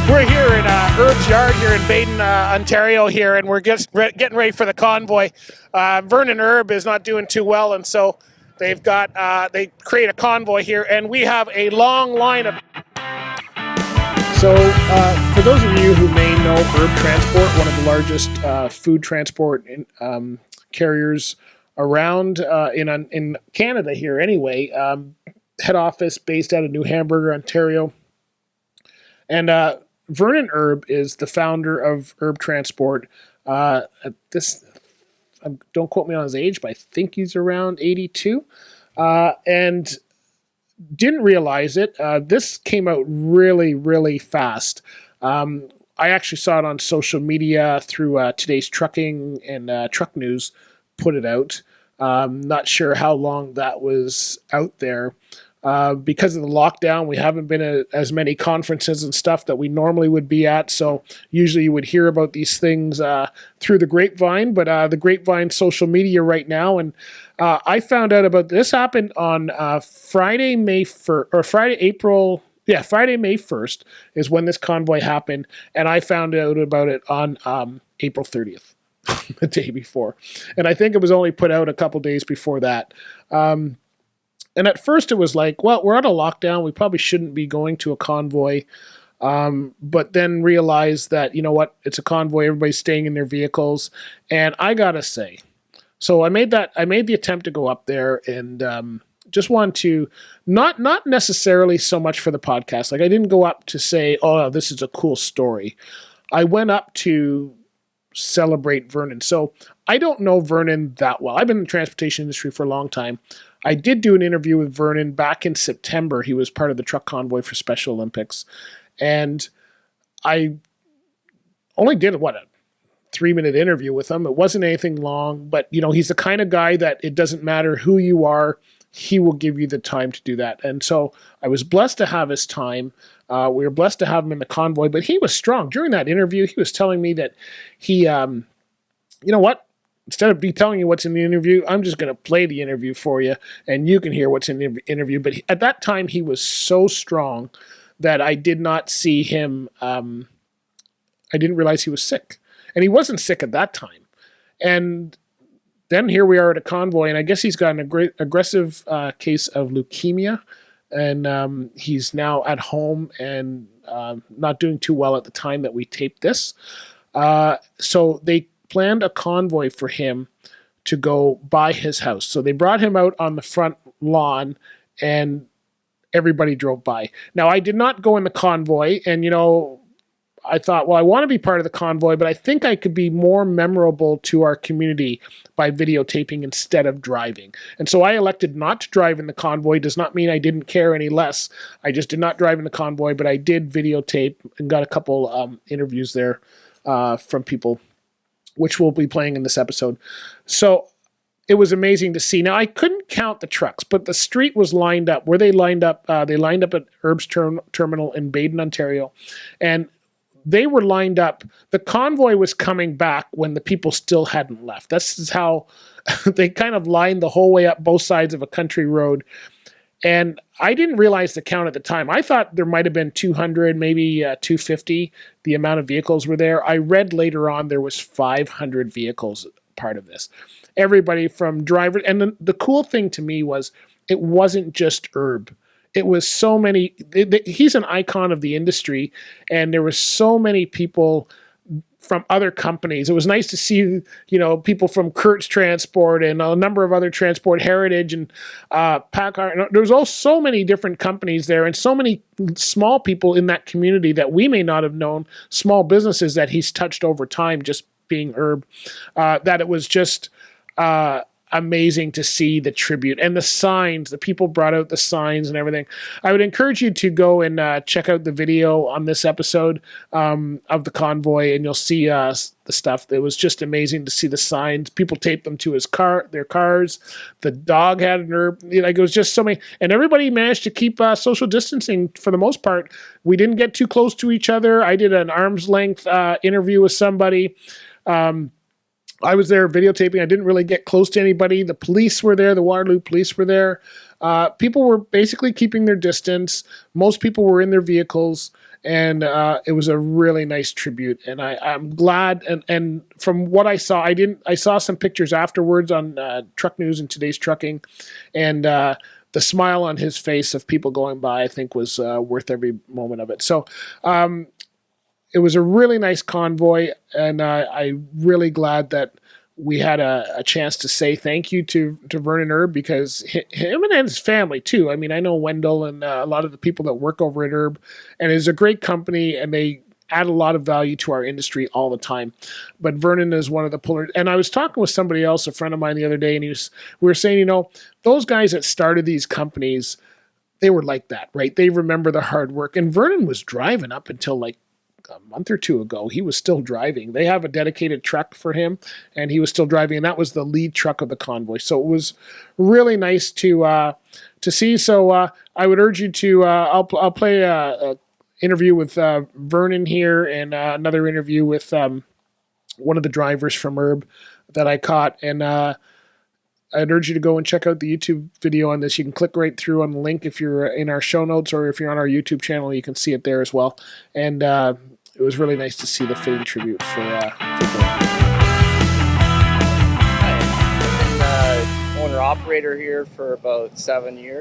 We're here in Erb's yard here in Baden, Ontario here, and we're getting ready for the convoy. Vernon Erb is not doing too well, and so they've got they create a convoy here, and we have a long line of. So, for those of you who may know Erb Transport, one of the largest food transport carriers around in Canada here, anyway, head office based out of New Hamburg, Ontario, and Vernon Erb is the founder of Erb Transport. Don't quote me on his age, but I think he's around 82. And didn't realize it. This came out really, really fast. I actually saw it on social media through Today's Trucking and Truck News put it out. Not sure how long that was out there. Because of the lockdown, we haven't been at as many conferences and stuff that we normally would be at. So usually you would hear about these things through the grapevine, but the grapevine social media right now. And I found out about this happened on Friday, May 1st, or Friday, May 1st is when this convoy happened. And I found out about it on April 30th, the day before. And I think it was only put out a couple days before that. And at first it was like, well, we're out of lockdown. We probably shouldn't be going to a convoy. But then realized that, you know what, it's a convoy. Everybody's staying in their vehicles. And I got to say, so I made the attempt to go up there and just want to, not necessarily so much for the podcast. Like I didn't go up to say, oh, this is a cool story. I went up to celebrate Vernon. So I don't know Vernon that well. I've been in the transportation industry for a long time. I did do an interview with Vernon back in September. He was part of the truck convoy for Special Olympics. And I only did, a 3-minute interview with him. It wasn't anything long, but, you know, he's the kind of guy that it doesn't matter who you are, he will give you the time to do that. And so I was blessed to have his time. We were blessed to have him in the convoy, but he was strong. During that interview, he was telling me that he, you know what? Instead of telling you what's in the interview, I'm just going to play the interview for you, and you can hear what's in the interview. But at that time, he was so strong that I did not see him. I didn't realize he was sick. And he wasn't sick at that time. And then here we are at a convoy, and I guess he's got an aggressive case of leukemia. And he's now at home and not doing too well at the time that we taped this. So they planned a convoy for him to go by his house. So they brought him out on the front lawn and everybody drove by. Now, I did not go in the convoy, and, you know, I thought, well, I want to be part of the convoy, but I think I could be more memorable to our community by videotaping instead of driving. And so I elected not to drive in the convoy. Does not mean I didn't care any less. I just did not drive in the convoy, but I did videotape and got a couple interviews there from people, which we'll be playing in this episode. So it was amazing to see. Now, I couldn't count the trucks, but the street was lined up. Where they lined up at Erb's Terminal in Baden, Ontario. And they were lined up. The convoy was coming back when the people still hadn't left. That's how they kind of lined the whole way up both sides of a country road. And I didn't realize the count at the time. I thought there might have been 200, maybe 250, the amount of vehicles were there. I read later on there was 500 vehicles part of this. Everybody from drivers. And the cool thing to me was it wasn't just Erb. It was so many. He's an icon of the industry, and there were so many people from other companies. It was nice to see, you know, people from Kurt's Transport and a number of other transport, Heritage and Packard. There was all so many different companies there, and so many small people in that community that we may not have known, small businesses that he's touched over time, just being Erb, that it was just amazing to see the tribute and the signs. The people brought out the signs and everything. I would encourage you to go and check out the video on this episode of the convoy, and you'll see the stuff. It was just amazing to see the signs. People taped them to their cars. The dog had an Erb. Like, it was just so many, and everybody managed to keep social distancing for the most part. We didn't get too close to each other. I did an arm's length interview with somebody. I was there videotaping. I didn't really get close to anybody. The police were there. The Waterloo police were there. people were basically keeping their distance. Most people were in their vehicles, and it was a really nice tribute. And I'm glad. And from what I saw, I saw some pictures afterwards on Truck News and Today's Trucking, and the smile on his face of people going by, I think, was worth every moment of it. So it was a really nice convoy, and I'm really glad that we had a chance to say thank you to Vernon Erb, because him and his family too. I mean, I know Wendell and a lot of the people that work over at Erb, and it's a great company, and they add a lot of value to our industry all the time. But Vernon is one of the pullers. And I was talking with somebody else, a friend of mine the other day, and we were saying, those guys that started these companies, they were like that, right? They remember the hard work. And Vernon was driving up until like a month or two ago. He was still driving. They have a dedicated truck for him, and he was still driving, and that was the lead truck of the convoy. So it was really nice to see. So I would urge you to I'll play a interview with Vernon here, and another interview with one of the drivers from Erb that I caught, and I'd urge you to go and check out the YouTube video on this. You can click right through on the link if you're in our show notes, or if you're on our YouTube channel, you can see it there as well. And it was really nice to see the fitting tribute for Vernon. I've been owner-operator here for about 7 years.